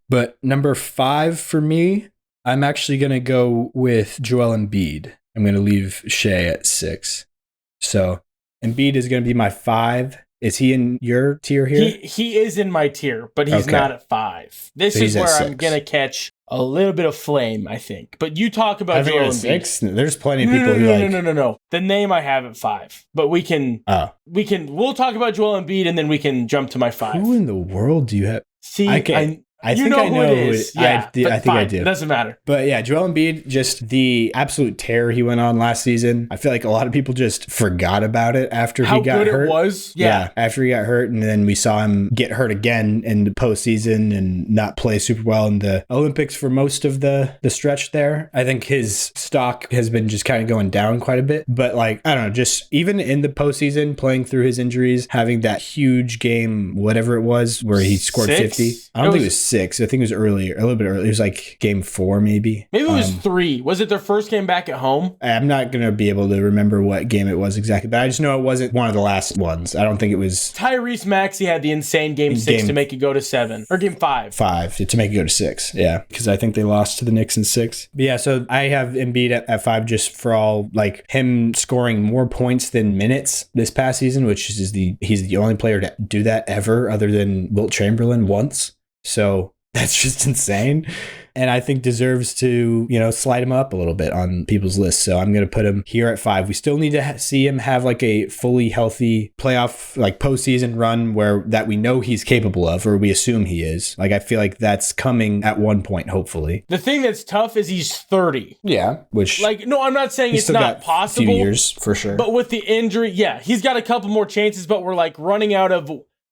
But number 5 for me, I'm actually going to go with Joel Embiid. I'm going to leave Shea at 6. So Embiid is going to be my 5. Is he in your tier here? He is in my tier, but he's not at 5. This is where I'm going to catch a little bit of flame, I think. But you talk about Joel Embiid. 6? There's plenty of people who like... No. The name I have at 5. But we'll talk about Joel Embiid and then we can jump to my 5. Who in the world do you have? See, I think I know who it is. Yeah, I think I do. It doesn't matter. But yeah, Joel Embiid, just the absolute tear he went on last season. I feel like a lot of people just forgot about it after he got hurt. How good it was? Yeah, after he got hurt, and then we saw him get hurt again in the postseason and not play super well in the Olympics for most of the stretch there. I think his stock has been just kind of going down quite a bit. But like, I don't know, just even in the postseason, playing through his injuries, having that huge game, whatever it was, where he scored 50. I don't think it was 6. I think it was earlier, a little bit earlier. It was like game 4, maybe. Maybe it was 3. Was it their first game back at home? I'm not going to be able to remember what game it was exactly, but I just know it wasn't one of the last ones. I don't think it was. Tyrese Maxey had the insane game 6 to make it go to 7. Or game 5. 5 to make it go to 6. Yeah. Because I think they lost to the Knicks in 6. But yeah, so I have Embiid at 5 just for all like him scoring more points than minutes this past season, which is he's the only player to do that ever other than Wilt Chamberlain once. So that's just insane. And I think deserves to, slide him up a little bit on people's lists. So I'm going to put him here at 5. We still need to see him have like a fully healthy playoff, like postseason run that we know he's capable of, or we assume he is. Like, I feel like that's coming at one point, hopefully. The thing that's tough is he's 30. Yeah. Which. Like, no, I'm not saying it's not possible. A few years for sure. But with the injury, yeah, he's got a couple more chances, but we're like running out of.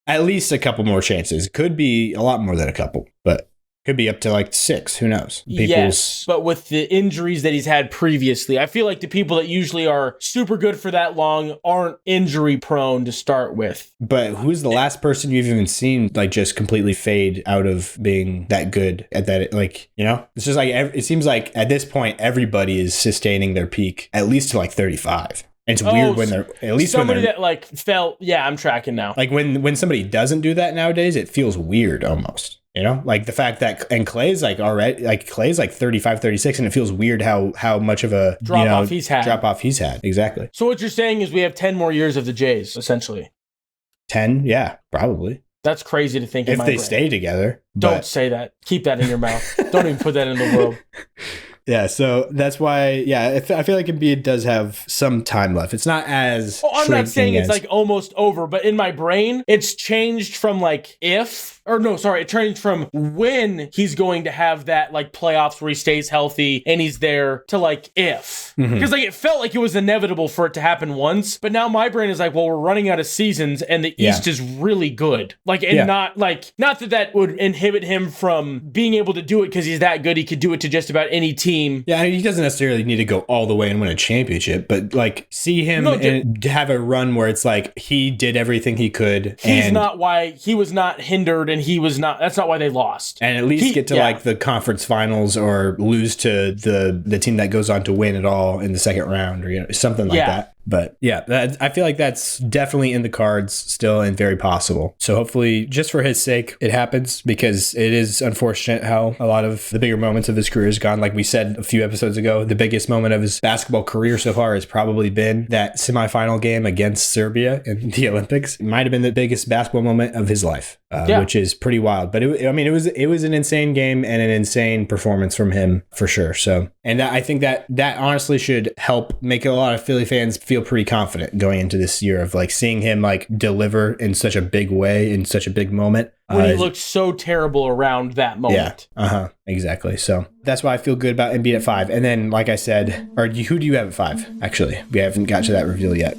At least a couple more chances. Could be a lot more than a couple, but could be up to like 6. Who knows? Yes, but with the injuries that he's had previously, I feel like the people that usually are super good for that long aren't injury prone to start with. But who's the last person you've even seen like just completely fade out of being that good at that? Like, it's just like it seems like at this point everybody is sustaining their peak at least to like 35. And it's weird when they're at least somebody that like felt. Yeah, I'm tracking now. Like when somebody doesn't do that nowadays, it feels weird almost. Like the fact that and Clay's like already like Clay's like 35, 36, and it feels weird how much of a drop off he's had. Exactly. So what you're saying is we have 10 more years of the Jays, essentially. 10, yeah, probably. That's crazy to think. If they stay together. Don't say that. Keep that in your mouth. Don't even put that in the world. Yeah, so that's why, I feel like Embiid does have some time left. It's not as I'm not saying it's like almost over, but in my brain, it's changed from like it changed from when he's going to have that like playoffs where he stays healthy and he's there to like if. Because like it felt like it was inevitable for it to happen once, but now my brain is like, well, we're running out of seasons and the East is really good. Like, and not that would inhibit him from being able to do it because he's that good. He could do it to just about any team. Yeah, he doesn't necessarily need to go all the way and win a championship, but like see him and have a run where it's like he did everything he could. He was not hindered and that's not why they lost. And at least get to like the conference finals or lose to the team that goes on to win it all in the second round or something like that. But I feel like that's definitely in the cards still and very possible. So hopefully, just for his sake, it happens because it is unfortunate how a lot of the bigger moments of his career has gone. Like we said a few episodes ago, the biggest moment of his basketball career so far has probably been that semifinal game against Serbia in the Olympics. It might have been the biggest basketball moment of his life, which is pretty wild. But it was an insane game and an insane performance from him for sure. So, and I think that honestly should help make a lot of Philly fans feel pretty confident going into this year of like seeing him like deliver in such a big way in such a big moment. When he looked so terrible around that moment. Yeah, exactly. So that's why I feel good about Embiid at 5. And then, like I said, who do you have at 5? Actually, we haven't got to that reveal yet.